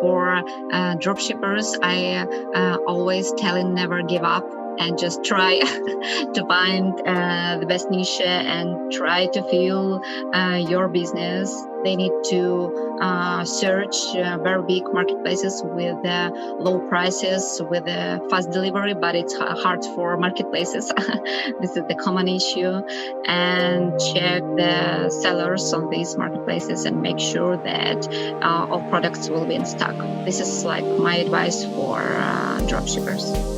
For dropshippers, I always telling never give up and just try to find the best niche and try to fill your business. They need to search very big marketplaces with low prices, with fast delivery, but it's hard for marketplaces. This is the common issue. And check the sellers on these marketplaces and make sure that all products will be in stock. This is like my advice for dropshippers.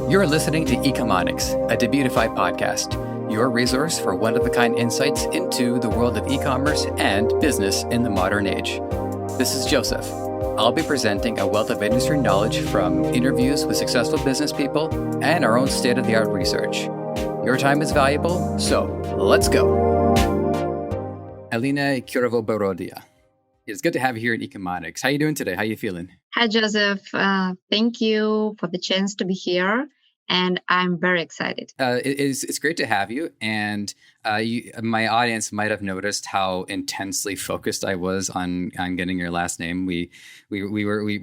You're listening to Ecomonics, a Debutify podcast, your resource for one-of-a-kind insights into the world of e-commerce and business in the modern age. This is Joseph. I'll be presenting a wealth of industry knowledge from interviews with successful business people and our own state-of-the-art research. Your time is valuable, so let's go. Alina Kyrvoborodia. It's good to have you here in Ecomonics. How are you doing today? How are you feeling? Hi, Joseph. Thank you for the chance to be here. And I'm very excited. It's great to have you. And my audience might have noticed how intensely focused I was on getting your last name. We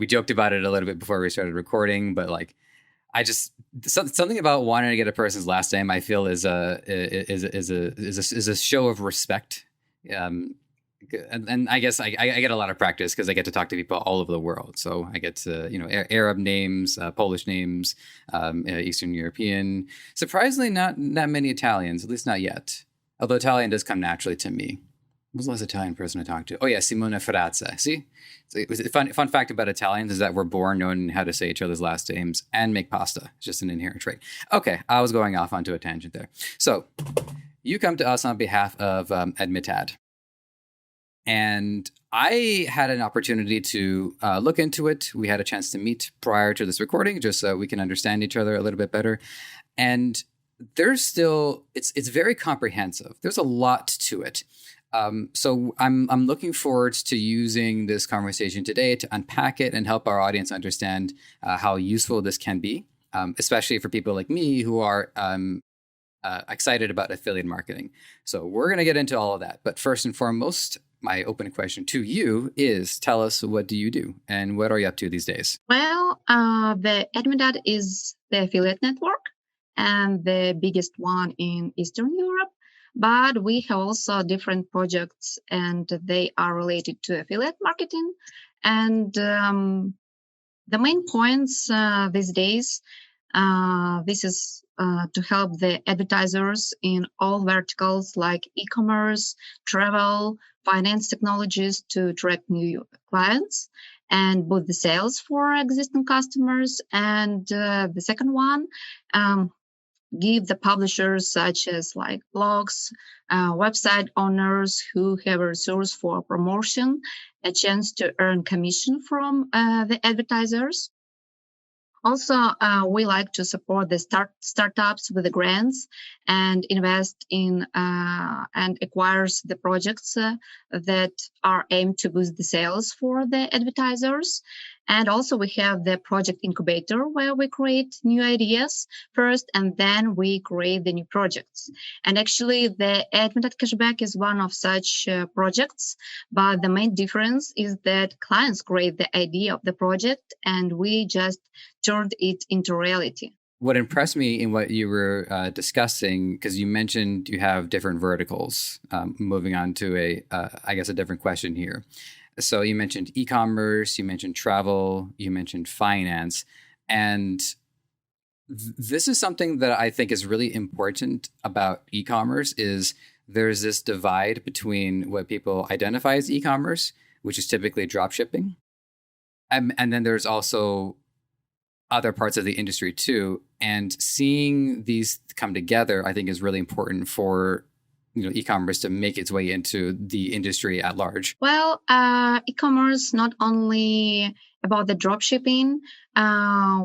joked about it a little bit before we started recording, but like, I just something about wanting to get a person's last name, I feel is a show of respect. And I guess I get a lot of practice because I get to talk to people all over the world. So I get to, Arab names, Polish names, Eastern European. Surprisingly, not many Italians, at least not yet. Although Italian does come naturally to me. Who was the last Italian person I talked to? Oh, yeah, Simona Ferrazza. See? Fun fact about Italians is that we're born knowing how to say each other's last names and make pasta. It's just an inherent trait. Okay, I was going off onto a tangent there. So you come to us on behalf of Admitad. And I had an opportunity to look into it. We had a chance to meet prior to this recording, just so we can understand each other a little bit better. And there's still, it's very comprehensive. There's a lot to it. So I'm looking forward to using this conversation today to unpack it and help our audience understand how useful this can be, especially for people like me who are excited about affiliate marketing. So we're going to get into all of that. But first and foremost, my open question to you is, tell us, what do you do and what are you up to these days? Well, the Admitad is the affiliate network and the biggest one in Eastern Europe. But we have also different projects and they are related to affiliate marketing. And the main points these days, this is to help the advertisers in all verticals like e-commerce, travel, finance technologies to attract new clients and boost the sales for existing customers. And the second one, give the publishers such as like blogs, website owners who have a resource for promotion, a chance to earn commission from the advertisers. Also, we like to support the startups with the grants and invest in and acquires the projects that are aimed to boost the sales for the advertisers. And also we have the project incubator where we create new ideas first and then we create the new projects. And actually the Admitad Cashback is one of such projects, but the main difference is that clients create the idea of the project and we just turned it into reality. What impressed me in what you were discussing, because you mentioned you have different verticals, moving on to a different question here. So you mentioned e-commerce, you mentioned travel, you mentioned finance, and this is something that I think is really important about e-commerce is there's this divide between what people identify as e-commerce, which is typically drop shipping. And then there's also other parts of the industry too. And seeing these come together, I think is really important for e-commerce to make its way into the industry at large. Well, e-commerce not only about the drop shipping.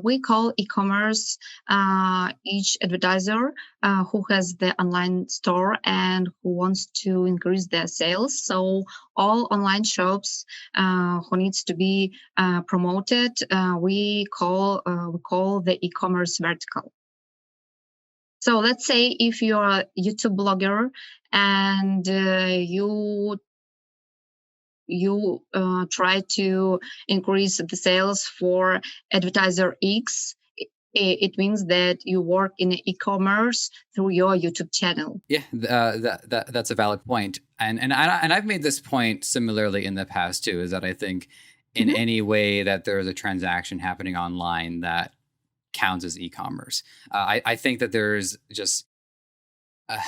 We call e-commerce each advertiser who has the online store and who wants to increase their sales. So all online shops who needs to be promoted, we call the e-commerce vertical. So let's say if you're a YouTube blogger and you you try to increase the sales for advertiser X, it means that you work in e-commerce through your YouTube channel. Yeah, that's a valid point, and I've made this point similarly in the past too. Is that I think in any way that there's a transaction happening online that counts as e-commerce. I think that there's just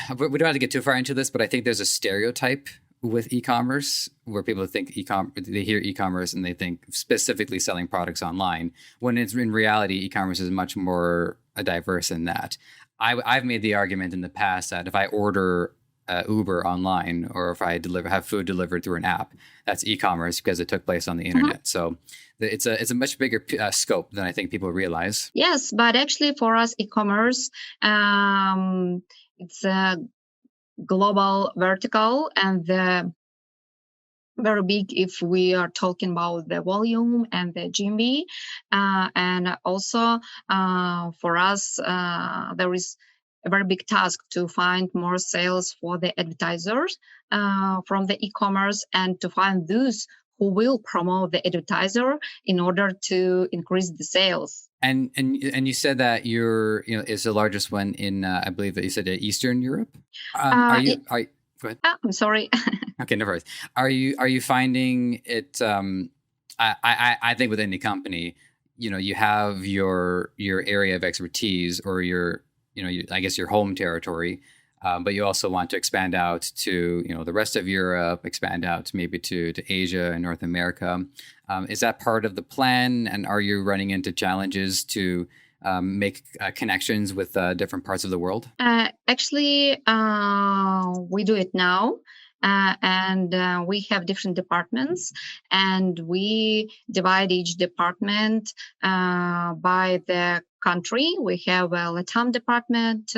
we don't have to get too far into this, but I think there's a stereotype with e-commerce where people think they hear e-commerce and they think specifically selling products online, when it's in reality e-commerce is much more diverse than that. I've made the argument in the past that if I order Uber online, or if I have food delivered through an app, that's e-commerce because it took place on the internet. So it's a much bigger scope than I think people realize. Yes, but actually for us, e-commerce, it's a global vertical, and very big if we are talking about the volume and the GMV. And also for us, there is a very big task to find more sales for the advertisers from the e-commerce, and to find those who will promote the advertiser in order to increase the sales. And you said that is the largest one in I believe that you said Eastern Europe. Go ahead. I'm sorry. Okay, no worries. Are you finding it? I think with any company, you have your area of expertise, or I guess your home territory, but you also want to expand out to the rest of Europe, expand out maybe to Asia and North America. Is that part of the plan? And are you running into challenges to make connections with different parts of the world? Actually, we do it now. And we have different departments, and we divide each department by the country. We have a LATAM department,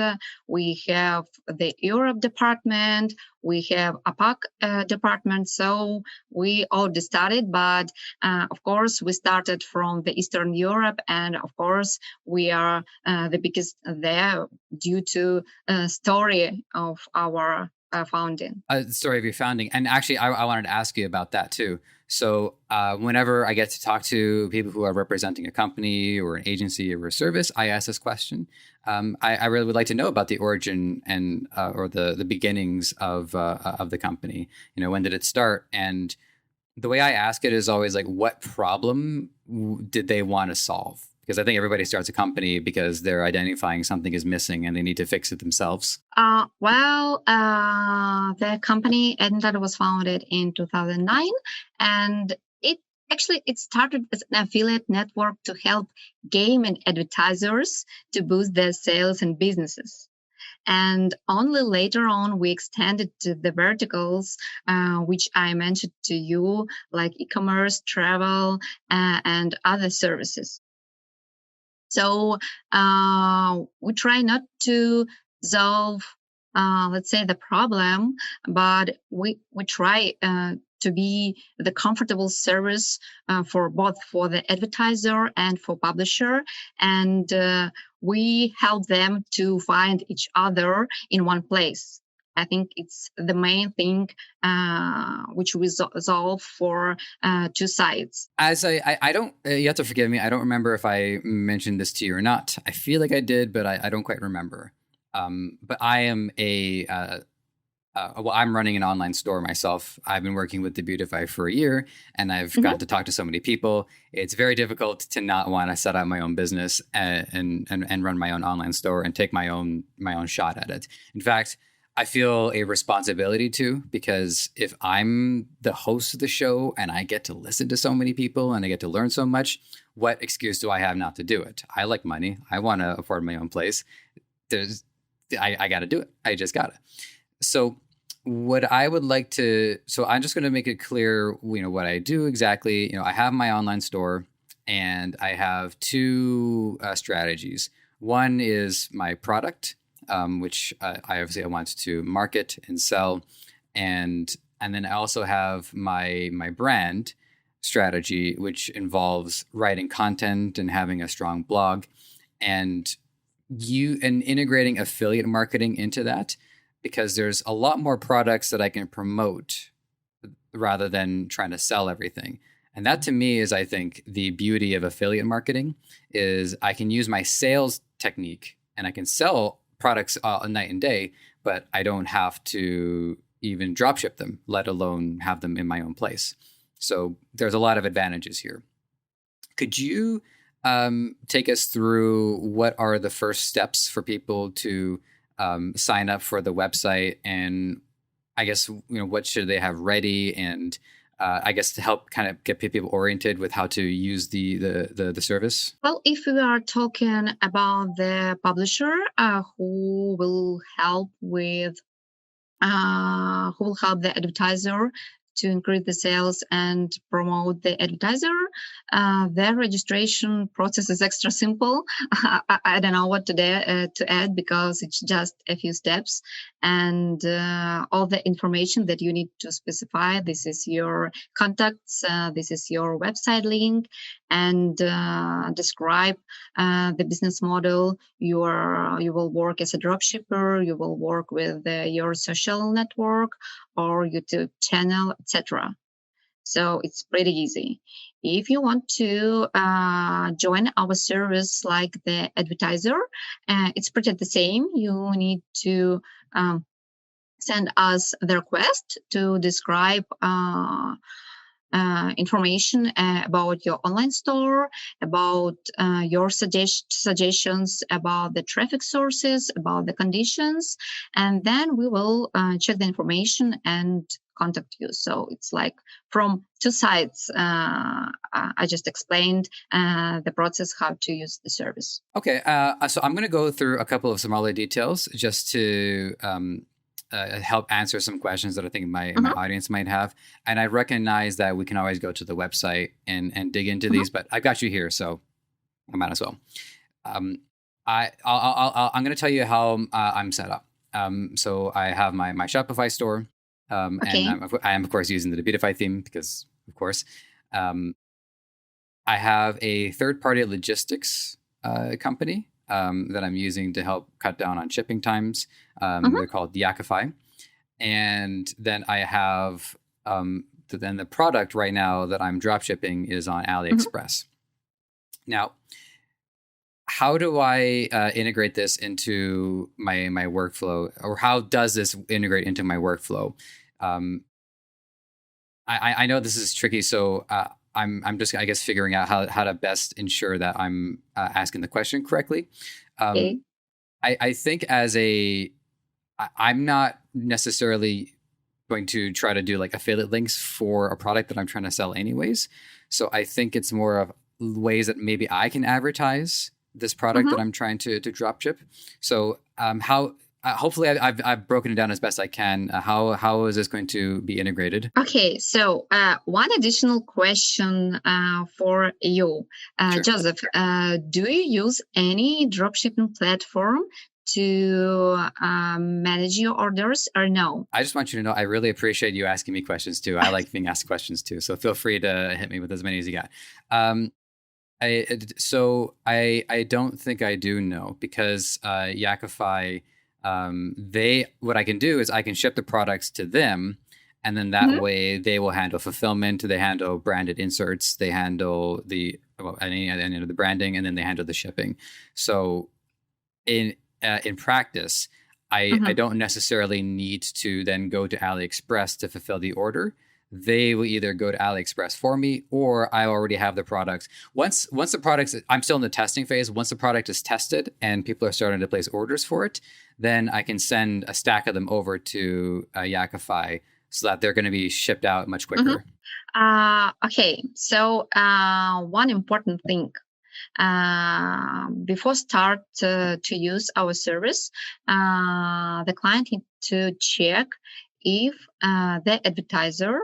we have the Europe department, we have APAC department. So we already started, but of course we started from the Eastern Europe, and of course we are the biggest there due to story of our founding. Story of your founding. And actually, I wanted to ask you about that too. So whenever I get to talk to people who are representing a company or an agency or a service, I ask this question. I really would like to know about the origin and or the beginnings of the company. When did it start? And the way I ask it is always like, what problem did they want to solve? Because I think everybody starts a company because they're identifying something is missing and they need to fix it themselves. The company Admitad was founded in 2009, and it started as an affiliate network to help game and advertisers to boost their sales and businesses. And only later on, we extended to the verticals, which I mentioned to you, like e-commerce, travel, and other services. So we try not to solve, let's say, the problem, but we try to be the comfortable service for both for the advertiser and for publisher, and we help them to find each other in one place. I think it's the main thing which we solve for two sides. As I don't, you have to forgive me, I don't remember if I mentioned this to you or not. I feel like I did, but I don't quite remember. But I am I'm running an online store myself. I've been working with Debutify for a year, and I've got to talk to so many people. It's very difficult to not want to set up my own business and run my own online store and take my own shot at it. In fact, I feel a responsibility to, because if I'm the host of the show and I get to listen to so many people and I get to learn so much, what excuse do I have not to do it? I like money. I want to afford my own place. I got to do it. I just got to. So what I would like to, I'm just going to make it clear, what I do exactly. I have my online store, and I have two strategies. One is my product, which I want to market and sell, and then I also have my brand strategy, which involves writing content and having a strong blog, and integrating affiliate marketing into that, because there's a lot more products that I can promote rather than trying to sell everything. And that to me is, I think, the beauty of affiliate marketing is I can use my sales technique and I can sell products night and day, but I don't have to even drop ship them, let alone have them in my own place. So there's a lot of advantages here. Could you take us through what are the first steps for people to sign up for the website, and I guess what should they have ready, and I guess to help kind of get people oriented with how to use the service? Well, if we are talking about the publisher who will help the advertiser to increase the sales and promote the advertiser, their registration process is extra simple. I don't know what to add because it's just a few steps, and all the information that you need to specify. This is your contacts, this is your website link, and describe the business model. You will work as a dropshipper, you will work with your social network or YouTube channel, etc. So it's pretty easy. If you want to join our service like the advertiser, it's pretty the same. You need to send us the request to describe information about your online store, about your suggestions about the traffic sources, about the conditions, and then we will check the information and contact you. So it's like from two sides. I just explained the process how to use the service. Okay, so I'm going to go through a couple of smaller details just to help answer some questions that I think my audience might have. And I recognize that we can always go to the website and dig into these, but I've got you here, so I might as well. I'm going to tell you how I'm set up. So I have my Shopify store, and I am of course using the Debutify theme because, of course, I have a third-party logistics company that I'm using to help cut down on shipping times. They're called Debutify. And then I have then the product right now that I'm drop shipping is on AliExpress. Now, how do I integrate this into my workflow, or how does this integrate into my workflow? I know this is tricky, so I'm just, I guess, figuring out how to best ensure that I'm asking the question correctly. I think I'm not necessarily going to try to do like affiliate links for a product that I'm trying to sell anyways. So I think it's more of ways that maybe I can advertise this product that I'm trying to drop ship. So hopefully I've broken it down as best I can. How is this going to be integrated? Okay, so one additional question for you, Sure. Joseph. Do you use any dropshipping platform to manage your orders or no? I just want you to know I really appreciate you asking me questions too. I like being asked questions too. So feel free to hit me with as many as you got. I don't think I do know, because Yakify, what I can do is I can ship the products to them, and then that way they will handle fulfillment, they handle branded inserts, they handle the branding, and then they handle the shipping. So in practice, I don't necessarily need to then go to AliExpress to fulfill the order. They will either go to AliExpress for me, or I already have the products. Once the products, I'm still in the testing phase. Once the product is tested and people are starting to place orders for it, then I can send a stack of them over to Yakify so that they're going to be shipped out much quicker. Okay, so one important thing. Before start to use our service, the client needs to check if the advertiser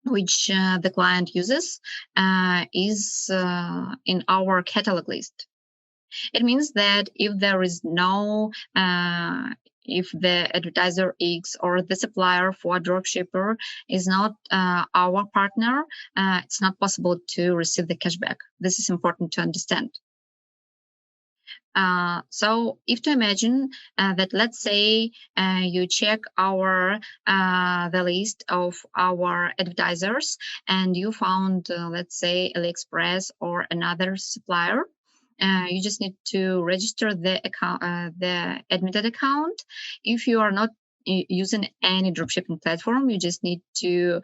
which the client uses is in our catalog list. It means that if there is no if the advertiser X or the supplier for a dropshipper is not our partner, it's not possible to receive the cashback. This is important to understand. So if to imagine that, let's say you check the list of our advertisers and you found, let's say, AliExpress or another supplier. You just need to register the account, the Admitad account. If you are not using any dropshipping platform, you just need to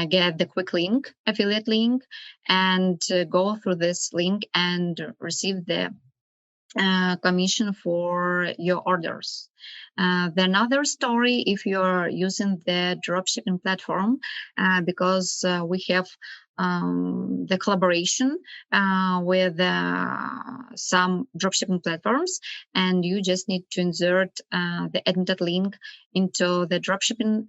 get the quick link, affiliate link, and go through this link and receive the commission for your orders. The another story, if you're using the dropshipping platform, because we have the collaboration with some dropshipping platforms, and you just need to insert the Admitad link into the dropshipping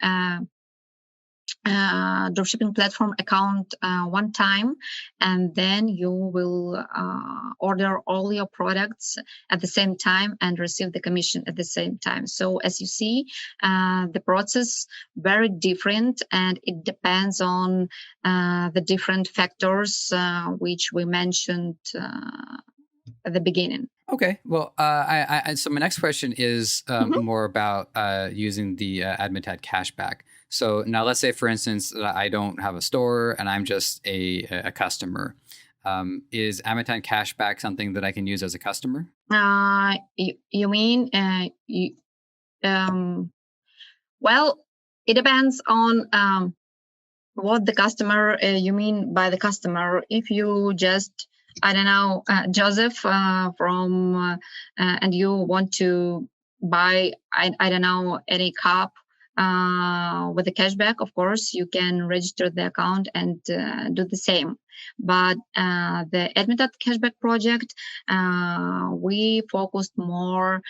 platform account one time, and then you will order all your products at the same time and receive the commission at the same time. So as you see, the process very different, and it depends on the different factors which we mentioned at the beginning. Okay. Well, so my next question is more about using the Admitad Cashback. So now let's say, for instance, that I don't have a store and I'm just a customer. Is Admitad Cashback something that I can use as a customer? You mean, well, it depends on what the customer, you mean by the customer. If you just, I don't know, Joseph from, and you want to buy, I don't know, any cup with a cashback, of course, you can register the account and do the same. But the Admitad Cashback project, we focused more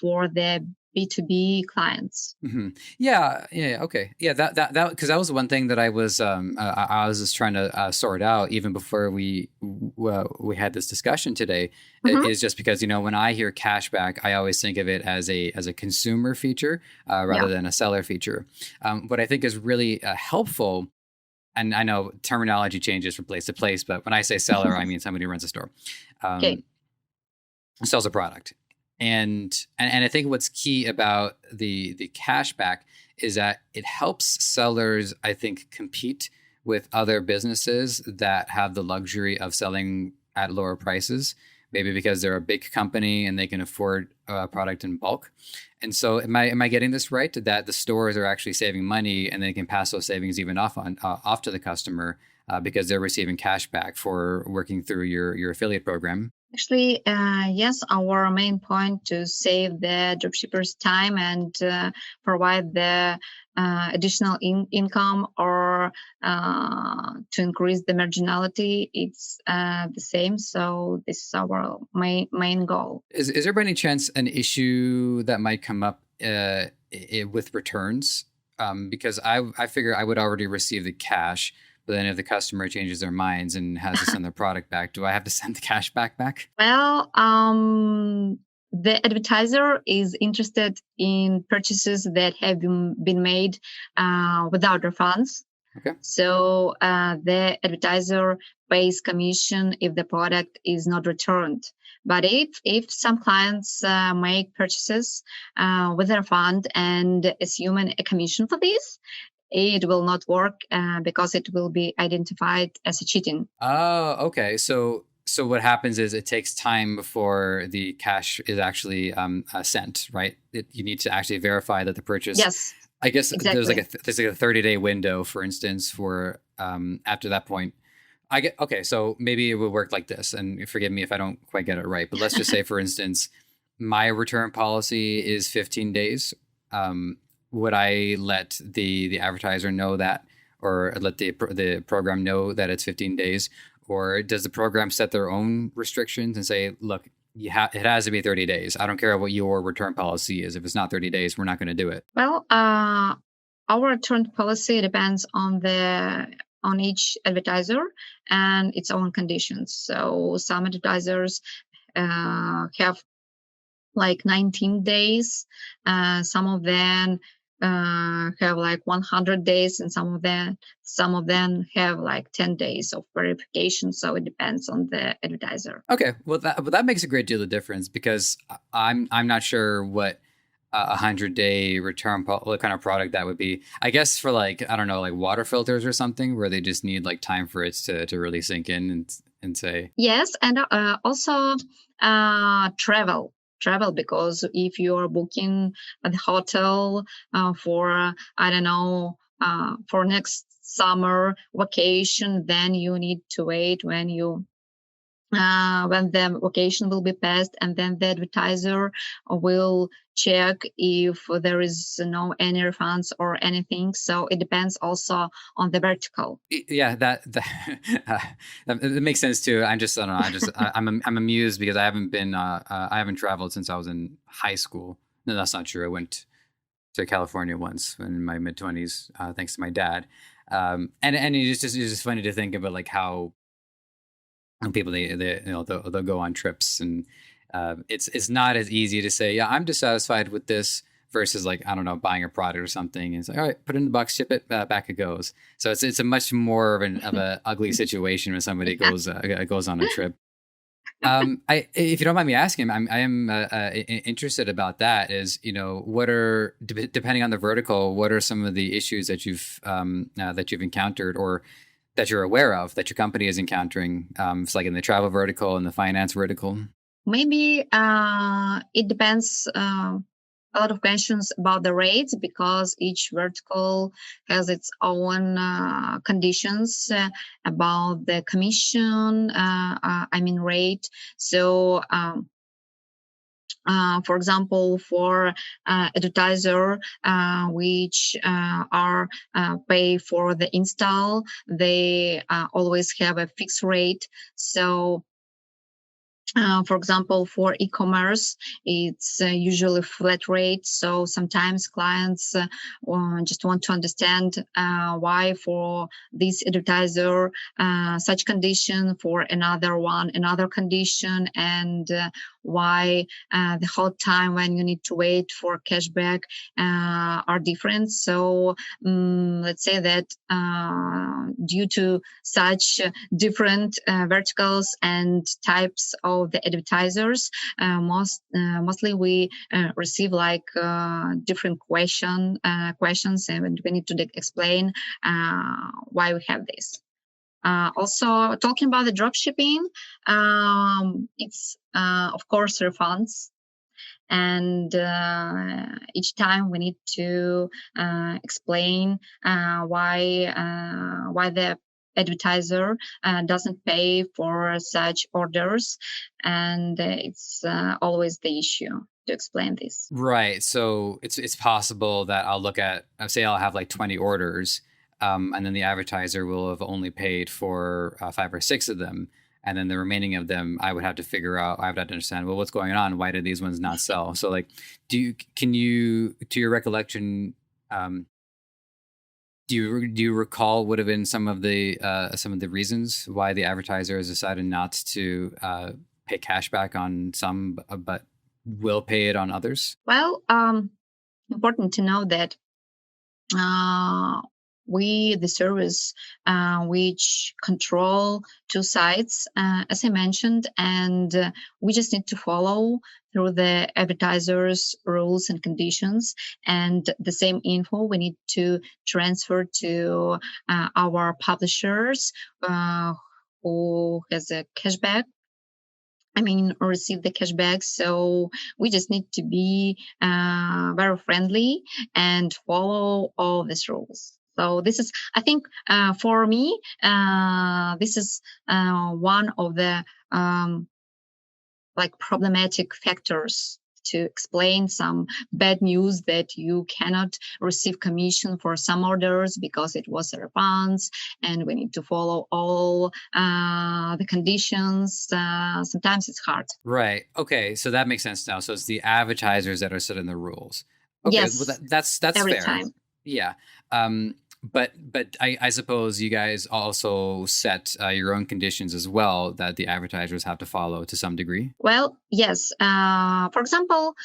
for the B2B clients. Mm-hmm. Yeah. Okay. Yeah. That because that was one thing that I was just trying to sort out even before we had this discussion today. Is just because, when I hear cashback, I always think of it as a consumer feature rather than a seller feature. What I think is really helpful. And I know terminology changes from place to place, but when I say seller, I mean somebody who runs a store, sells a product. And I think what's key about the cashback is that it helps sellers, I think, compete with other businesses that have the luxury of selling at lower prices, maybe because they're a big company and they can afford a product in bulk. And so am I getting this right, that the stores are actually saving money and they can pass those savings even off to the customer because they're receiving cash back for working through your affiliate program? Actually, yes, our main point to save the dropshippers time and provide the additional income or to increase the marginality, it's the same. So this is our main goal. Is there by any chance an issue that might come up with returns? Because I figure I would already receive the cash. But then if the customer changes their minds and has to send their product back, do I have to send the cash back? Well, the advertiser is interested in purchases that have been made without refunds. Okay. So the advertiser pays commission if the product is not returned. But if some clients make purchases with a refund and assuming a commission for this, it will not work because it will be identified as a cheating. Oh, okay. So what happens is it takes time before the cash is actually sent, right? You need to actually verify that the purchase. Yes. I guess exactly. there's like a 30-day window, for instance, for after that point. Okay. So maybe it would work like this, and forgive me if I don't quite get it right, but let's just say, for instance, my return policy is 15 days. Would I let the advertiser know that, or let the program know that it's 15 days? Or does the program set their own restrictions and say, look, it has to be 30 days. I don't care what your return policy is. If it's not 30 days, we're not going to do it. Well, our return policy depends on each advertiser and its own conditions. So some advertisers have like 19 days. Some of them have like 100 days, and some of them have like 10 days of verification. So it depends on the advertiser. Okay, well that makes a great deal of difference, because I'm not sure what a 100-day return what kind of product that would be. I guess for like, I don't know, like water filters or something, where they just need like time for it to really sink in and say. Yes, and also travel, because if you are booking a hotel for I don't know, for next summer vacation, then you need to wait when the vacation will be passed, and then the advertiser will check if there is no any refunds or anything. So it depends also on the vertical. Yeah, that makes sense too. I don't know. I'm amused because I haven't traveled since I was in high school. No, that's not true. I went to California once in my mid-20s, thanks to my dad. And it's just funny to think about like how people they'll go on trips, and it's not as easy to say, yeah, I'm dissatisfied with this, versus like, I don't know, buying a product or something, and it's like, all right, put it in the box, ship it, back it goes. So it's a much more of a ugly situation when somebody goes on a trip. If you don't mind me asking, I am interested about that. Is, what are, depending on the vertical, what are some of the issues that you've encountered, or that you're aware of, that your company is encountering? It's like in the travel vertical and the finance vertical. Maybe it depends. A lot of questions about the rates, because each vertical has its own conditions about the commission, rate. So for example, for advertiser which are pay for the install, they always have a fixed rate. So for example, for e-commerce, it's usually flat rate. So sometimes clients just want to understand why for this advertiser such condition, for another condition, and why the whole time when you need to wait for cashback are different. So let's say that due to such different verticals and types of the advertisers, mostly we receive like different questions, and we need to explain why we have this. Also, talking about the drop shipping, it's of course refunds. And each time we need to explain why the advertiser doesn't pay for such orders, and it's always the issue to explain this. Right. So it's possible that I'll have like 20 orders, and then the advertiser will have only paid for 5 or 6 of them. And then the remaining of them, I would have to understand, well, what's going on? Why did these ones not sell? So like, to your recollection, do you recall what have been some of the reasons why the advertiser has decided not to pay cashback on some, but will pay it on others? Well, important to know that we, the service, which control 2 sites, as I mentioned, and we just need to follow through the advertisers' rules and conditions, and the same info we need to transfer to our publishers who has a cashback. Receive the cashback. So we just need to be very friendly and follow all these rules. So this is, I think, for me, this is one of the problematic factors to explain some bad news, that you cannot receive commission for some orders because it was a refunds, and we need to follow all the conditions. Sometimes it's hard. Right. Okay. So that makes sense now. So it's the advertisers that are setting the rules. Okay. Yes. Well, that's every fair. Time. Yeah. But I suppose you guys also set your own conditions as well that the advertisers have to follow to some degree. Well, yes. For example,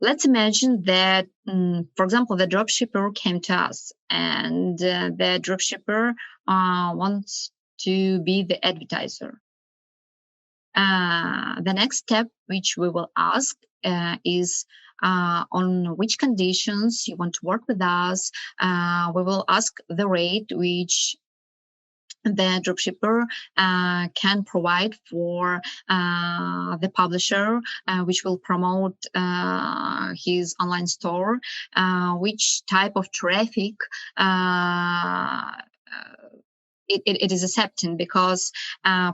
let's imagine that, for example, the dropshipper came to us, and the dropshipper wants to be the advertiser. The next step, which we will ask, is on which conditions you want to work with us. We will ask the rate which the dropshipper can provide for the publisher, which will promote his online store, which type of traffic it is accepting, because,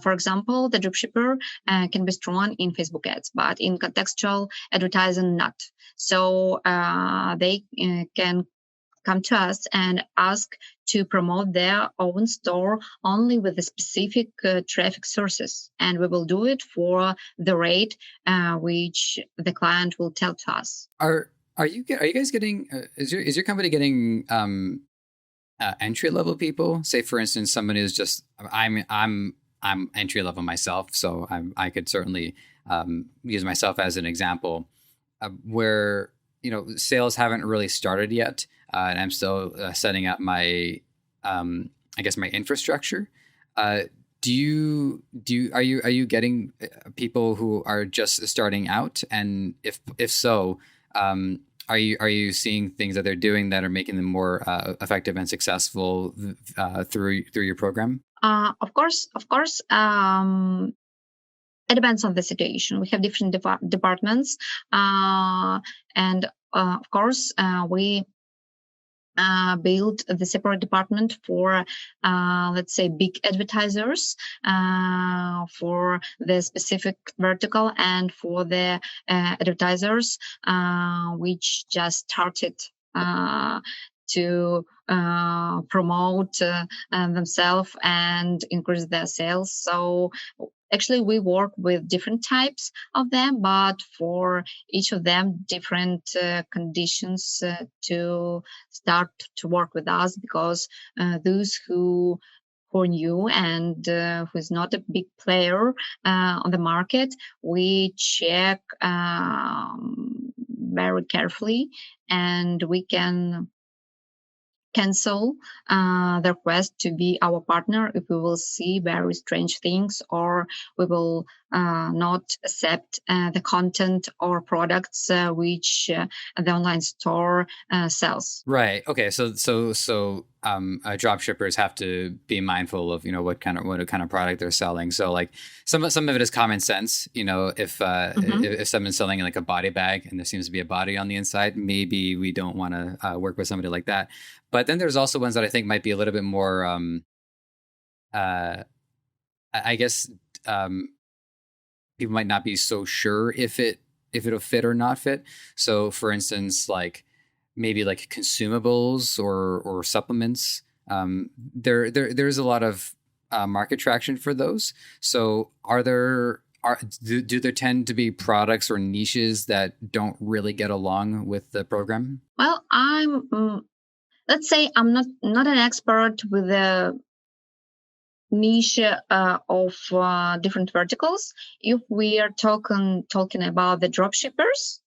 for example, the dropshipper can be strong in Facebook ads, but in contextual advertising, not. So they can come to us and ask to promote their own store only with the specific traffic sources, and we will do it for the rate which the client will tell to us. Are you guys getting? Is your company getting entry level people? Say, for instance, someone who's just I'm entry level myself, so I could certainly use myself as an example, where sales haven't really started yet, and I'm still setting up my I guess my infrastructure. Are you getting people who are just starting out, and if so, are you seeing things that they're doing that are making them more effective and successful through your program? Of course. It depends on the situation. We have different departments, and of course, we build the separate department for, let's say, big advertisers, for the specific vertical, and for the advertisers which just started to promote themselves and increase their sales. So actually, we work with different types of them, but for each of them, different conditions to start to work with us, because those who are new and who is not a big player on the market, we check very carefully, and we can cancel the request to be our partner if we will see very strange things, or we will not accept the content or products which the online store sells. Right. Okay. So drop shippers have to be mindful of what kind of product they're selling. So like some of it is common sense. If someone's selling like a body bag and there seems to be a body on the inside, maybe we don't want to work with somebody like that. But then there's also ones that I think might be a little bit more, I guess, people might not be so sure if it'll fit or not fit. So, for instance, like maybe like consumables or supplements. There's a lot of market traction for those. So, do there tend to be products or niches that don't really get along with the program? Well, let's say I'm not an expert with the niche of different verticals. If we are talking about the drop shippers,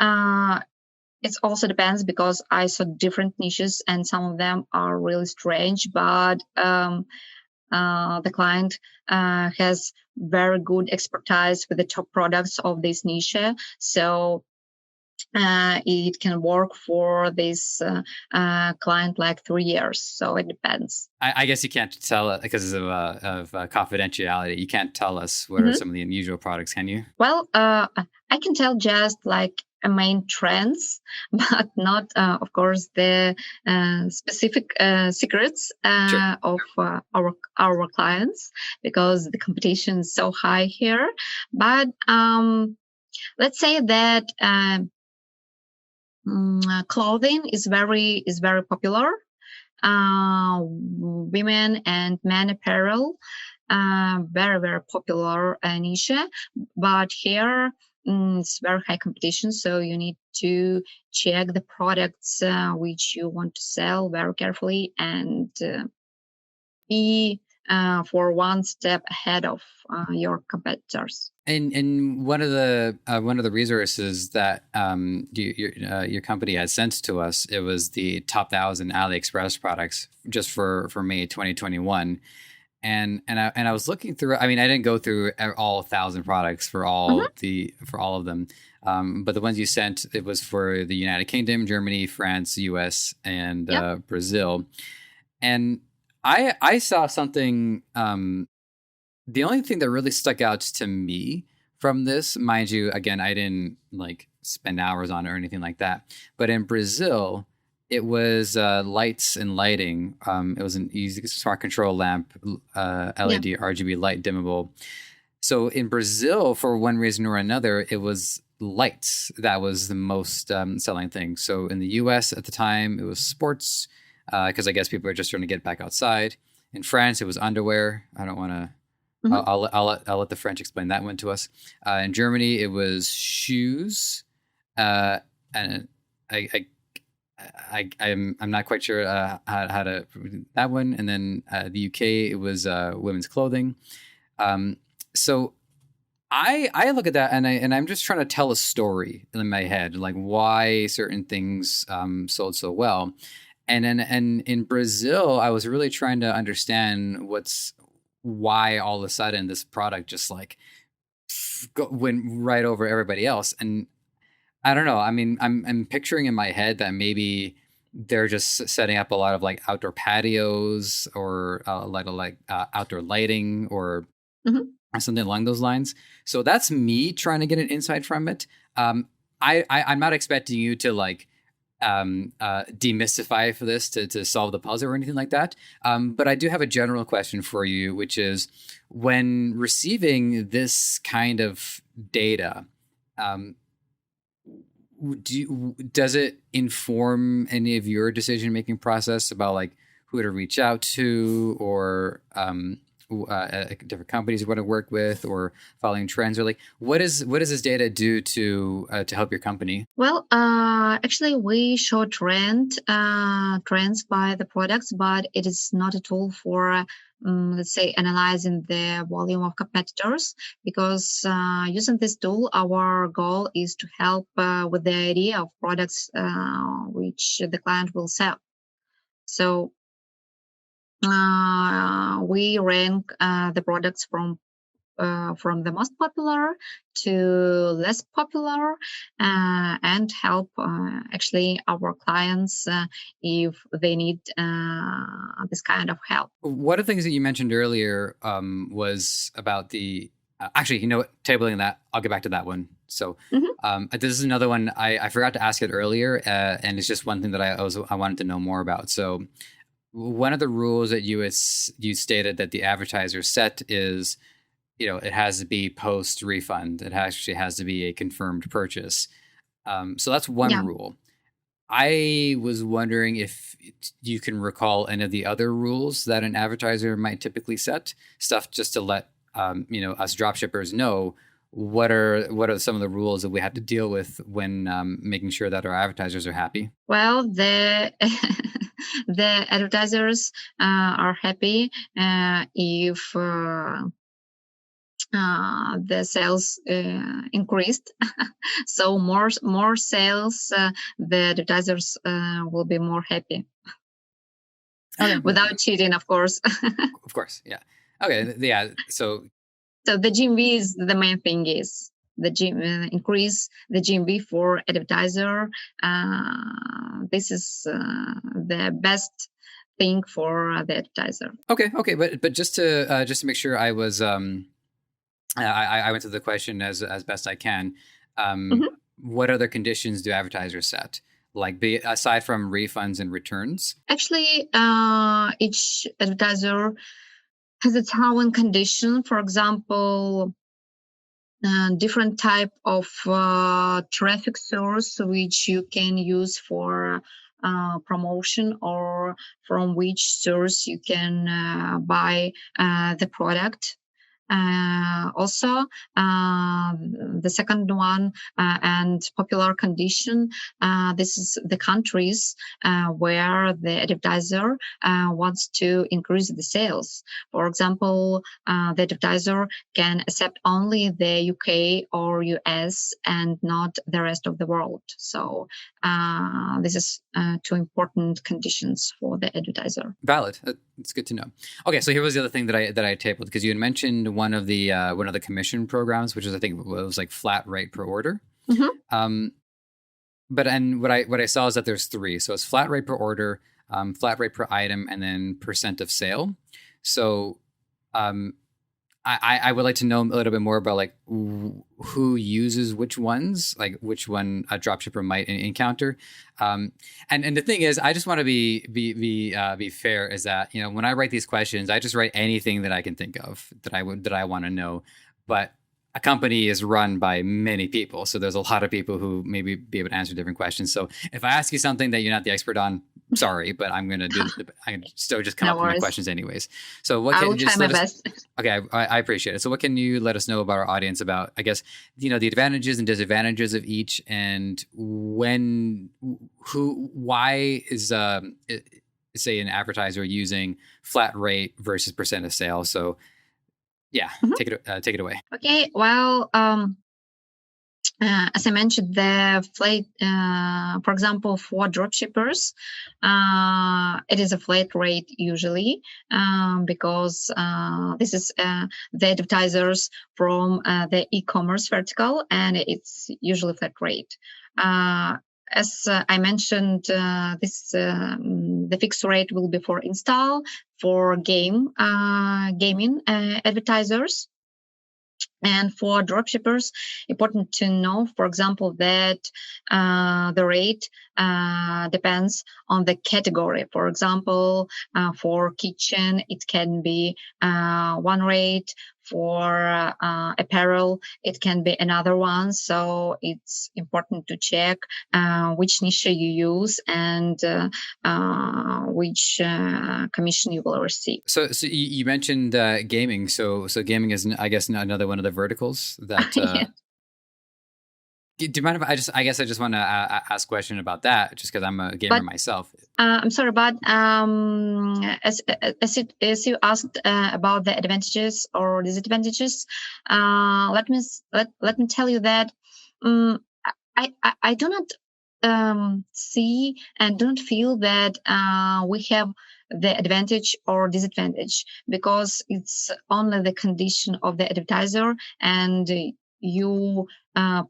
it also depends, because I saw different niches and some of them are really strange, but the client has very good expertise with the top products of this niche. So it can work for this client like 3 years. So it depends. I guess you can't tell because of confidentiality. You can't tell us what are some of the unusual products, can you? Well, I can tell just like main trends, but not, of course, the specific secrets Sure. of our clients, because the competition is so high here. But let's say that clothing is very popular. Women and men apparel, very popular niche. But here it's very high competition, so you need to check the products which you want to sell very carefully, and be for one step ahead of your competitors. And one of the resources that your company had sent to us, it was the top 1,000 AliExpress products just for May 2021, and I was looking through. I mean, I didn't go through all 1,000 products for all of them, but the ones you sent, it was for the United Kingdom, Germany, France, US, and Brazil, and I saw something. The only thing that really stuck out to me from this, mind you, again, I didn't like spend hours on it or anything like that. But in Brazil, it was lights and lighting. It was an easy smart control lamp, LED, RGB light dimmable. So in Brazil, for one reason or another, it was lights that was the most selling thing. So in the US at the time, it was sports because I guess people are just trying to get back outside. In France, it was underwear. I don't want to. I'll let the French explain that one to us. In Germany, it was shoes, and I'm not quite sure how to that one. And then the UK, it was women's clothing. So I look at that and I'm just trying to tell a story in my head, like why certain things sold so well. And in Brazil, I was really trying to understand why all of a sudden this product just like went right over everybody else. And I don't know. I mean, I'm picturing in my head that maybe they're just setting up a lot of like outdoor patios or a lot of like outdoor lighting or something along those lines. So that's me trying to get an insight from it. I'm not expecting you to like demystify for this to solve the puzzle or anything like that. But I do have a general question for you, which is when receiving this kind of data, does it inform any of your decision-making process about like who to reach out to or different companies you want to work with or following trends, or like what does this data do to help your company? Well, actually, we show trends by the products, but it is not a tool for, let's say, analyzing the volume of competitors. Because using this tool, our goal is to help with the idea of products which the client will sell. So we rank the products from the most popular to less popular and help actually our clients if they need this kind of help. One of the things that you mentioned earlier was about the actually, you know what, tabling that, I'll get back to that one. So this is another one I forgot to ask it earlier, and it's just one thing that I wanted to know more about. So one of the rules that you stated that the advertiser set is, you know, it has to be post refund. It actually has to be a confirmed purchase. So that's one rule. I was wondering if you can recall any of the other rules that an advertiser might typically set, stuff just to let us dropshippers know what are some of the rules that we have to deal with when making sure that our advertisers are happy. Well, the advertisers are happy if the sales increased. So more sales, the advertisers will be more happy. Okay. Without cheating, of course. Of course, yeah. Okay, yeah. So the GMV is the main thing. Is the increase the GMV for advertiser. This is the best thing for the advertiser. Okay, but just to make sure I was I went through the question as best I can. What other conditions do advertisers set? Like aside from refunds and returns? Actually, each advertiser has its own condition. For example, different type of traffic source which you can use for promotion, or from which source you can buy the product. Also, the second one and popular condition, this is the countries where the advertiser wants to increase the sales. For example, the advertiser can accept only the UK or US and not the rest of the world. So this is two important conditions for the advertiser. Valid. It's good to know. Okay, so here was the other thing that I tabled, because you had mentioned one of the commission programs, which is, I think it was like flat rate per order. Mm-hmm. But what I saw is that there's three. So it's flat rate per order, flat rate per item, and then percent of sale. So I would like to know a little bit more about like who uses which ones, like which one a dropshipper might encounter. And the thing is, I just want to be fair, is that, you know, when I write these questions, I just write anything that I can think of that I want to know. But a company is run by many people, so there's a lot of people who maybe be able to answer different questions. So if I ask you something that you're not the expert on, sorry, but I'm gonna I can still just come up with my questions anyways. So what can you just let us? Okay, I appreciate it. So what can you let us know about our audience about, I guess, you know, the advantages and disadvantages of each, and why is say an advertiser using flat rate versus percent of sales? So yeah, take it away. Okay, well, as I mentioned, the flat, for example, for dropshippers, it is a flat rate usually, because this is the advertisers from the e-commerce vertical, and it's usually flat rate. As I mentioned, the fixed rate will be for install, for gaming advertisers. And for dropshippers, important to know, for example, that the rate depends on the category. For example, for kitchen, it can be one rate. For apparel, it can be another one. So it's important to check which niche you use and which commission you will receive. So you mentioned gaming. So gaming is, I guess, another one of the verticals that. Yeah. Do you mind if I just want to ask a question about that, just because I'm a gamer myself. I'm sorry, but as you asked about the advantages or disadvantages, let me tell you that I do not see and don't feel that we have the advantage or disadvantage, because it's only the condition of the advertiser, and you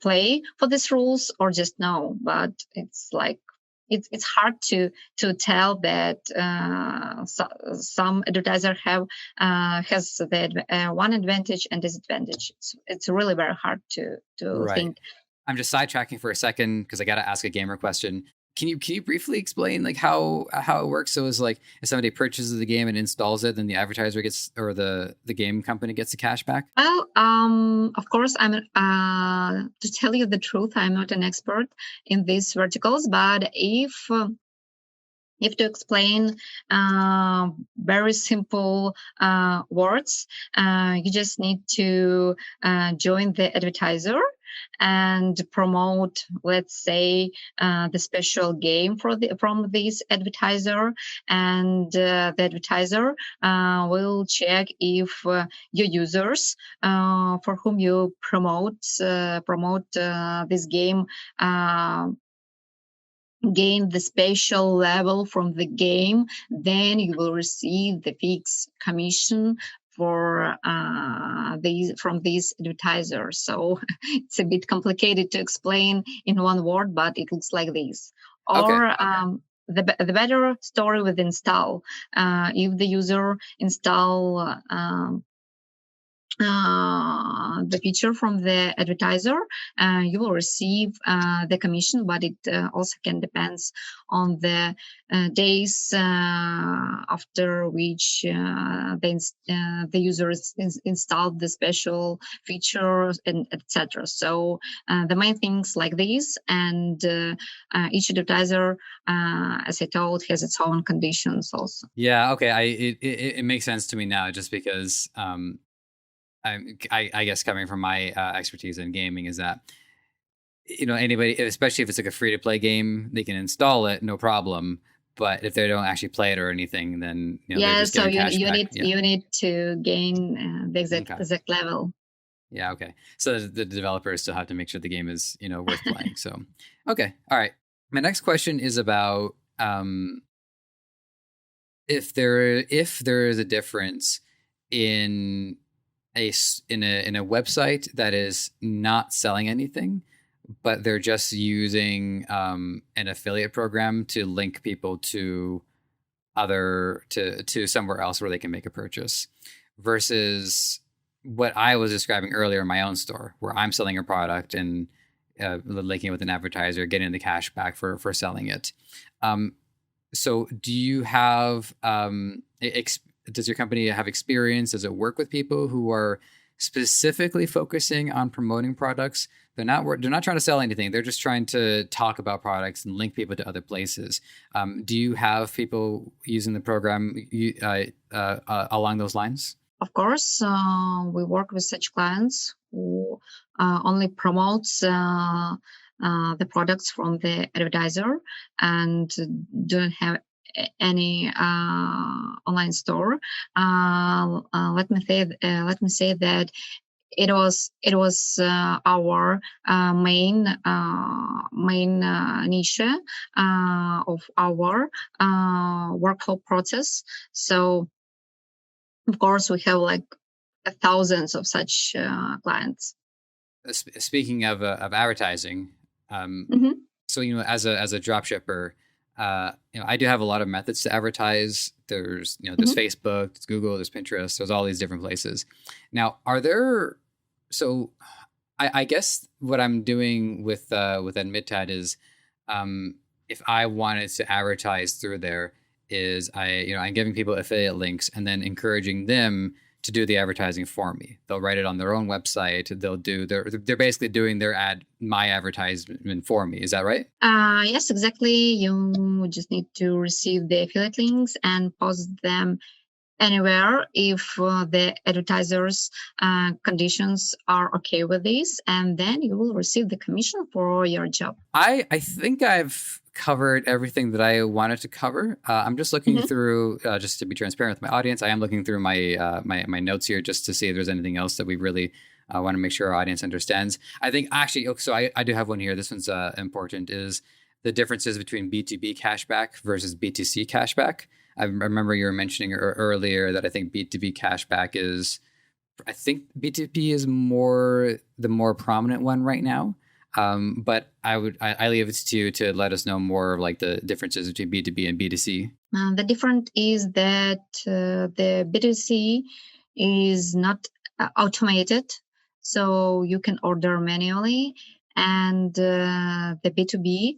play for these rules or just no. But it's like it's hard to tell that some advertiser has the one advantage and disadvantage. It's really very hard to think. I'm just sidetracking for a second because I got to ask a gamer question. Can you briefly explain like how it works? So it's like if somebody purchases the game and installs it, then the advertiser gets, or the game company gets the cash back? Well, of course, I'm to tell you the truth, I'm not an expert in these verticals, but if to explain very simple words, you just need to join the advertiser and promote, let's say, the special game from this advertiser, and the advertiser will check if your users for whom you promote this game gain the special level from the game. Then you will receive the fixed commission for from these advertisers. So it's a bit complicated to explain in one word, but it looks like this. Or the better story with install. If the user install the feature from the advertiser, you will receive the commission, but it also can depends on the days after which the user installed the special features and etc. So the main things like this, and each advertiser, as I told, has its own conditions also. Yeah, okay. It makes sense to me now, just because I guess coming from my expertise in gaming is that, anybody, especially if it's like a free to play game, they can install it, no problem. But if they don't actually play it or anything, then they're just So getting cash back. you need to gain the Okay. exact level. Yeah. Okay. So the developers still have to make sure the game is worth playing. So okay. All right. My next question is about if there is a difference in a website that is not selling anything, but they're just using an affiliate program to link people to somewhere else where they can make a purchase, versus what I was describing earlier in my own store, where I'm selling a product and linking it with an advertiser, getting the cash back for selling it. So do you have does your company have experience? Does it work with people who are specifically focusing on promoting products? They're not trying to sell anything. They're just trying to talk about products and link people to other places. Do you have people using the program along those lines? Of course, we work with such clients who only promotes the products from the advertiser and don't have any online store. Let me say that it was our main niche of our workflow process. So of course we have like thousands of such clients. Speaking of advertising, so as a drop shipper, I do have a lot of methods to advertise. There's there's Facebook, there's Google, there's Pinterest, there's all these different places. Now, are there? So, I guess what I'm doing with Admitad is, if I wanted to advertise through there, is I'm giving people affiliate links and then encouraging them to do the advertising for me. They'll write it on their own website. They're basically doing my advertisement for me. Is that right? Yes, exactly. You just need to receive the affiliate links and post them anywhere if the advertisers conditions are okay with this, and then you will receive the commission for your job. I think I've covered everything that I wanted to cover. I'm just looking through, just to be transparent with my audience, I am looking through my my notes here just to see if there's anything else that we really want to make sure our audience understands. I think actually, so I do have one here. This one's important, is the differences between B2B cashback versus B2C cashback. I remember you were mentioning earlier that I think B2B cashback I think B2B is the more prominent one right now. But I leave it to you to let us know more of like the differences between B2B and B2C. The difference is that the B2C is not automated, so you can order manually. And the B2B,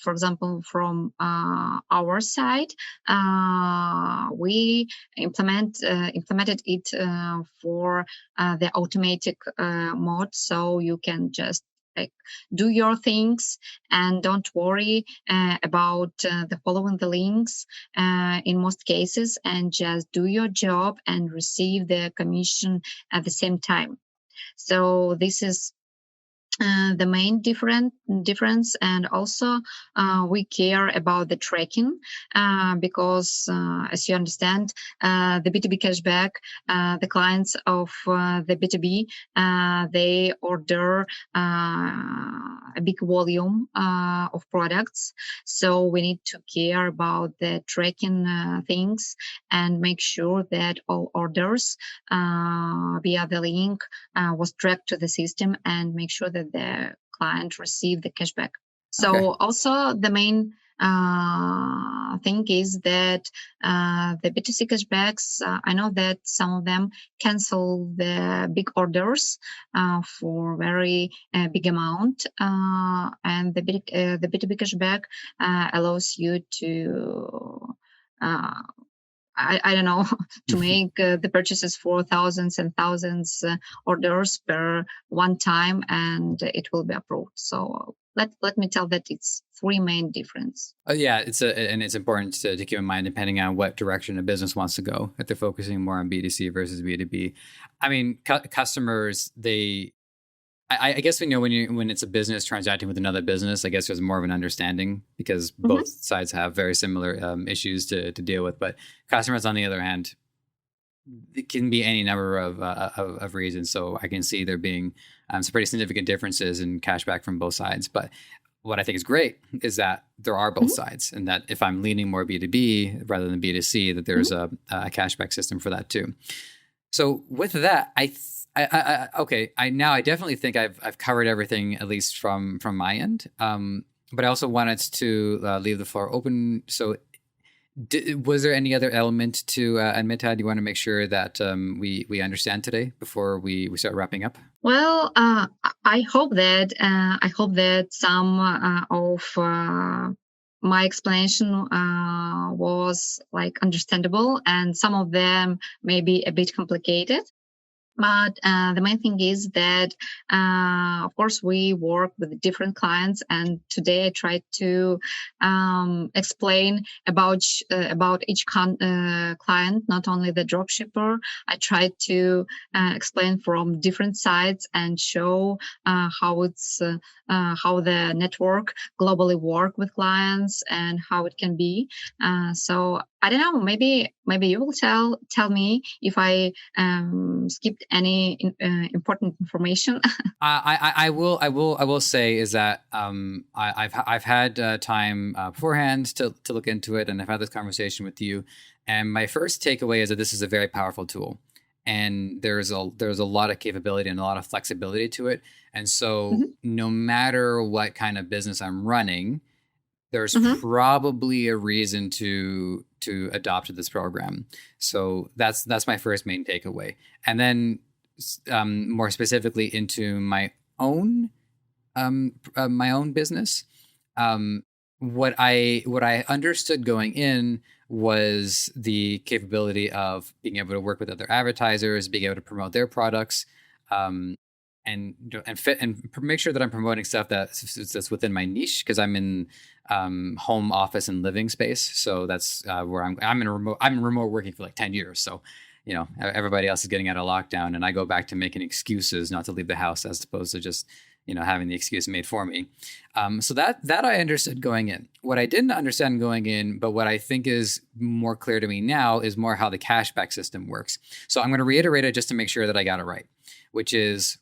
for example, from our side, we implemented it for the automatic mode, so you can just do your things and don't worry about the following the links in most cases, and just do your job and receive the commission at the same time. So this is the main difference. And also we care about the tracking because as you understand, the B2B cashback, the clients of the B2B, they order a big volume of products, so we need to care about the tracking things and make sure that all orders via the link was tracked to the system, and make sure that the client received the cashback. So also the main thing is that the B2C cashbacks, I know that some of them cancel the big orders for very big amount, and the B2B cashback allows you to I don't know, to make the purchases for thousands and thousands orders per one time, and it will be approved. So let me tell that it's three main difference. Yeah, and it's important to keep in mind depending on what direction a business wants to go. If they're focusing more on B2C versus B2B, I mean, customers I guess we know when it's a business transacting with another business, I guess there's more of an understanding because both sides have very similar issues to deal with. But customers, on the other hand, it can be any number of reasons. So I can see there being some pretty significant differences in cashback from both sides. But what I think is great is that there are both sides, and that if I'm leaning more B2B rather than B2C, that there's a cashback system for that too. So with that, I definitely think I've covered everything, at least from my end. But I also wanted to leave the floor open. So was there any other element to Admitad you want to make sure that we understand today before we start wrapping up? Well, I hope that some of my explanation was like understandable, and some of them may be a bit complicated. But the main thing is that, of course, we work with different clients, and today I tried to explain about each client, not only the dropshipper. I tried to explain from different sides and show how the network globally work with clients and how it can be. So I don't know. Maybe you will tell me if I skipped any important information. I will say is that I've had time beforehand to look into it, and I've had this conversation with you. And my first takeaway is that this is a very powerful tool, and there's a lot of capability and a lot of flexibility to it. And so no matter what kind of business I'm running, there's probably a reason to adopt this program. So that's my first main takeaway. And then more specifically into my own business, what I understood going in was the capability of being able to work with other advertisers, being able to promote their products, and make sure that I'm promoting stuff that's within my niche, because I'm in home office and living space. So that's where I'm in remote working for like 10 years. So, everybody else is getting out of lockdown, and I go back to making excuses not to leave the house as opposed to just, having the excuse made for me. So that I understood going in. What I didn't understand going in, but what I think is more clear to me now, is more how the cashback system works. So I'm going to reiterate it just to make sure that I got it right, which is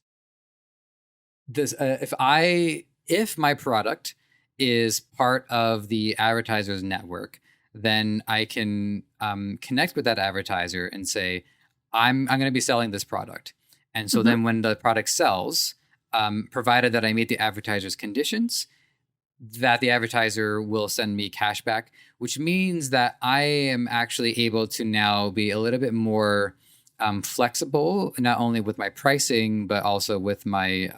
this: if my product is part of the advertiser's network, then I can connect with that advertiser and say, I'm going to be selling this product. And so then when the product sells, provided that I meet the advertiser's conditions, that the advertiser will send me cash back, which means that I am actually able to now be a little bit more flexible, not only with my pricing, but also with my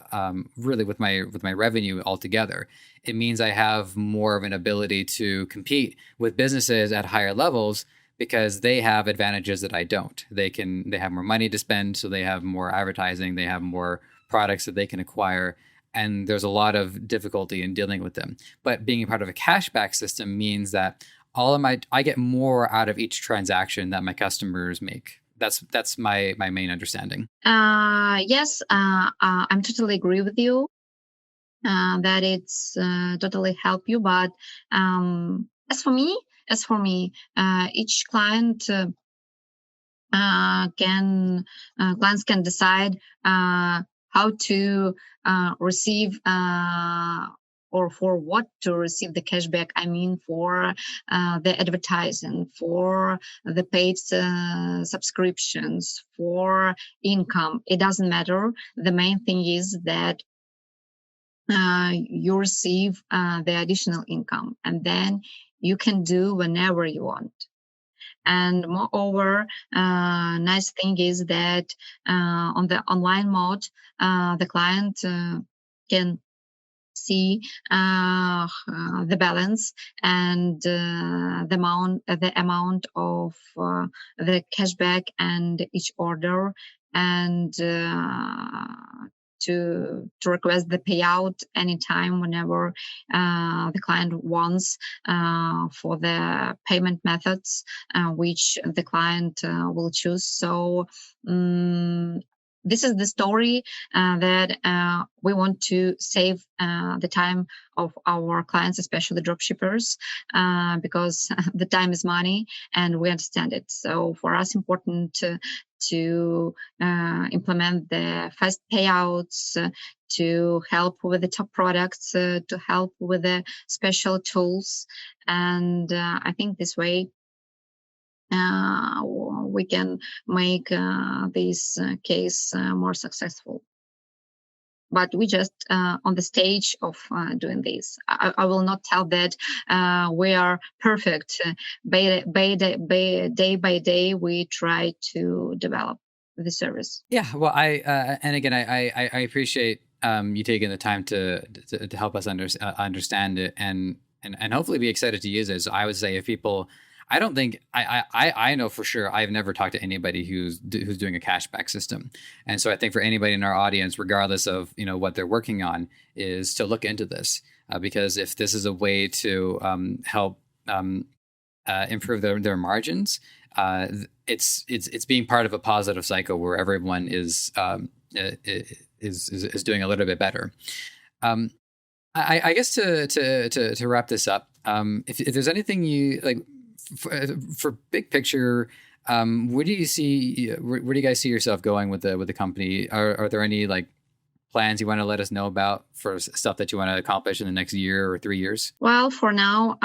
with my revenue altogether. It means I have more of an ability to compete with businesses at higher levels because they have advantages that I don't. They have more money to spend, so they have more advertising, they have more products that they can acquire, and there's a lot of difficulty in dealing with them. But being a part of a cashback system means that I get more out of each transaction that my customers make. That's my main understanding. Yes, I'm totally agree with you that it's totally help you. But as for me, each clients can decide how to receive or for what to receive the cashback. I mean, for the advertising, for the paid subscriptions, for income. It doesn't matter. The main thing is that you receive the additional income, and then you can do whenever you want. And moreover, nice thing is that on the online mode, the client can see the balance and the amount of the cashback and each order, and to request the payout anytime whenever the client wants for the payment methods which the client will choose. So this is the story that we want to save the time of our clients, especially dropshippers, because the time is money and we understand it. So for us, important to implement the fast payouts, to help with the top products, to help with the special tools. And I think this way we can make this case more successful. But we just on the stage of doing this. I will not tell that we are perfect. Day by day, we try to develop the service. Yeah, well, and again, I appreciate you taking the time to help us understand it and hopefully be excited to use it. So I would say if people, I don't think I know for sure I've never talked to anybody who's doing a cashback system, and so I think for anybody in our audience, regardless of what they're working on, is to look into this because if this is a way to help improve their margins, it's being part of a positive cycle where everyone is doing a little bit better. I guess to wrap this up, if there's anything you like. For big picture, where do you guys see yourself going with the company? Are there any like plans you want to let us know about for stuff that you want to accomplish in the next year or 3 years? Well, for now,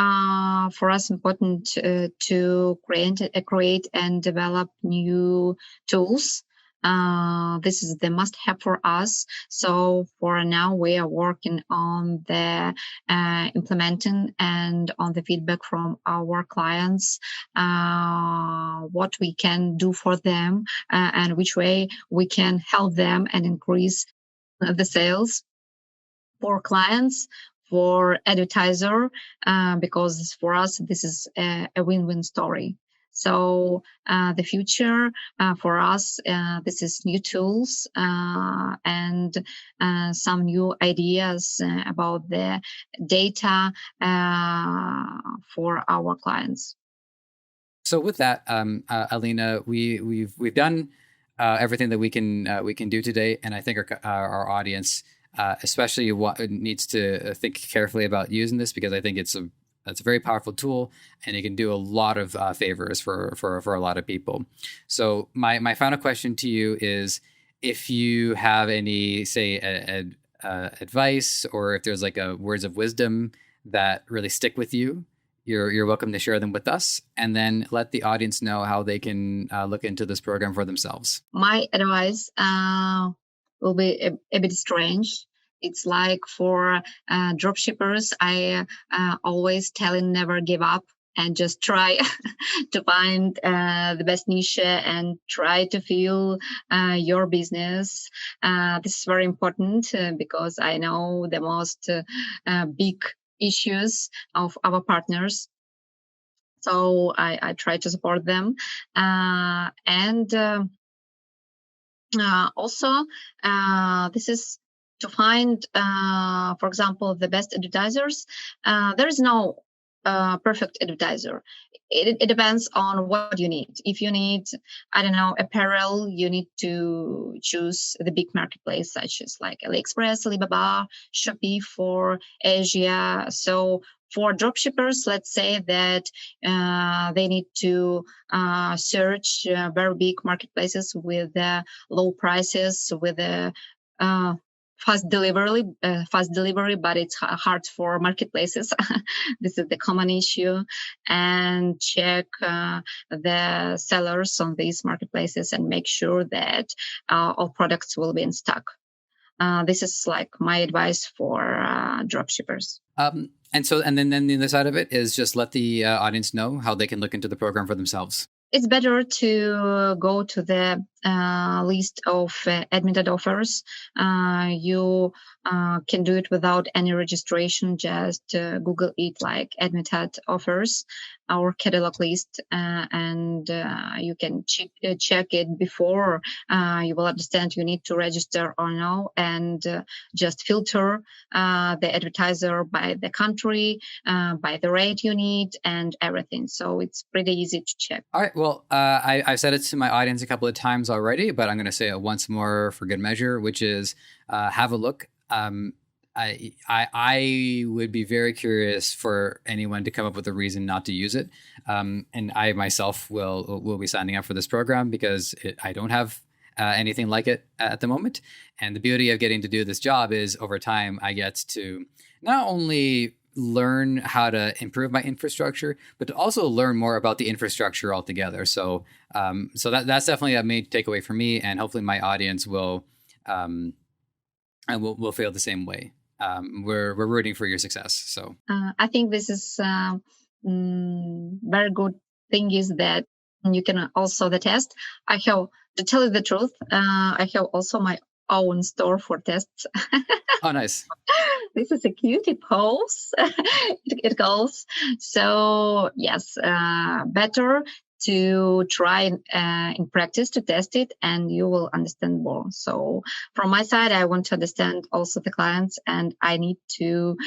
for us, important to create and develop new tools. This is the must-have for us. So for now, we are working on the implementing and on the feedback from our clients, what we can do for them and which way we can help them and increase the sales for clients, for advertiser, because for us, this is a win-win story. So the future for us, this is new tools and some new ideas about the data for our clients. So with that, Alina, we've done everything that we can do today, and I think our audience, especially, needs to think carefully about using this because I think it's a very powerful tool, and it can do a lot of favors for a lot of people. So my final question to you is, if you have any, say, advice, or if there's like words of wisdom that really stick with you, you're welcome to share them with us, and then let the audience know how they can look into this program for themselves. My advice will be a bit strange. It's like for dropshippers, I always telling never give up and just try to find the best niche and try to fuel your business. This is very important because I know the most big issues of our partners. So I try to support them. And also, this is to find, for example, the best advertisers. There is no perfect advertiser. It depends on what you need. If you need, I don't know, apparel, you need to choose the big marketplace such as like AliExpress, Alibaba, Shopee for Asia. So for dropshippers, let's say that they need to search very big marketplaces with low prices, with fast delivery, but it's hard for marketplaces. This is the common issue. And check the sellers on these marketplaces and make sure that all products will be in stock. This is like my advice for dropshippers. And then the other side of it is just let the audience know how they can look into the program for themselves. It's better to go to the list of admitted offers. You can do it without any registration. Just Google it like admitted offers or catalog list, and you can check it before you will understand you need to register or no, and just filter the advertiser by the country, by the rate you need, and everything. So it's pretty easy to check. All right. Well, I've said it to my audience a couple of times already, but I'm going to say it once more for good measure, which is have a look. I would be very curious for anyone to come up with a reason not to use it. And I myself will be signing up for this program because I don't have anything like it at the moment. And the beauty of getting to do this job is over time, I get to not only learn how to improve my infrastructure, but to also learn more about the infrastructure altogether. So that's definitely a main takeaway for me. And hopefully my audience will feel the same way. We're rooting for your success. So I think this is very good thing is that you can also the test. I have, to tell you the truth, I have also my own store for tests. Oh, nice. This is a cutie pose. it goes. So yes, better to try in practice to test it, and you will understand more. So from my side, I want to understand also the clients, and I need to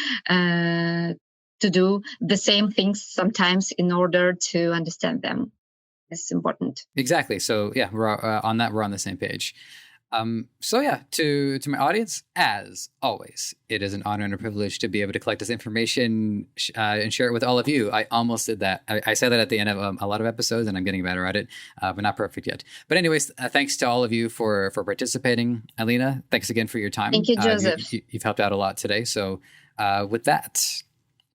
do the same things sometimes in order to understand them. It's important. Exactly. So yeah, we're on that. We're on the same page. So yeah, to my audience, as always, it is an honor and a privilege to be able to collect this information and share it with all of you. I almost did that. I said that at the end of a lot of episodes, and I'm getting better at it, but not perfect yet. But anyways, thanks to all of you for participating. Alina, thanks again for your time. Thank you, Joseph. You've helped out a lot today. So with that,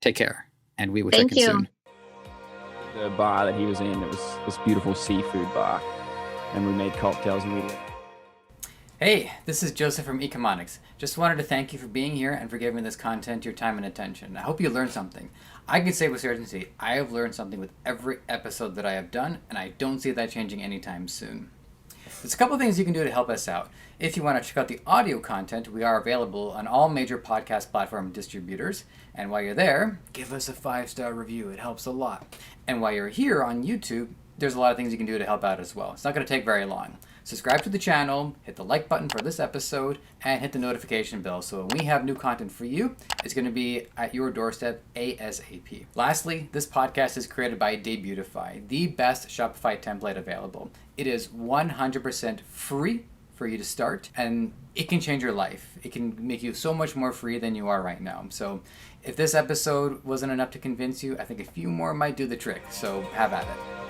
take care, and we will check in soon. The bar that he was in, it was this beautiful seafood bar, and we made cocktails and we... Hey, this is Joseph from Ecomonics. Just wanted to thank you for being here and for giving this content your time and attention. I hope you learned something. I can say with certainty, I have learned something with every episode that I have done, and I don't see that changing anytime soon. There's a couple of things you can do to help us out. If you want to check out the audio content, we are available on all major podcast platform distributors. And while you're there, give us a 5-star review. It helps a lot. And while you're here on YouTube, there's a lot of things you can do to help out as well. It's not going to take very long. Subscribe to the channel, hit the like button for this episode, and hit the notification bell so when we have new content for you, it's going to be at your doorstep ASAP. Lastly, this podcast is created by Debutify, the best Shopify template available. It is 100% free for you to start, and it can change your life. It can make you so much more free than you are right now. So if this episode wasn't enough to convince you, I think a few more might do the trick. So have at it.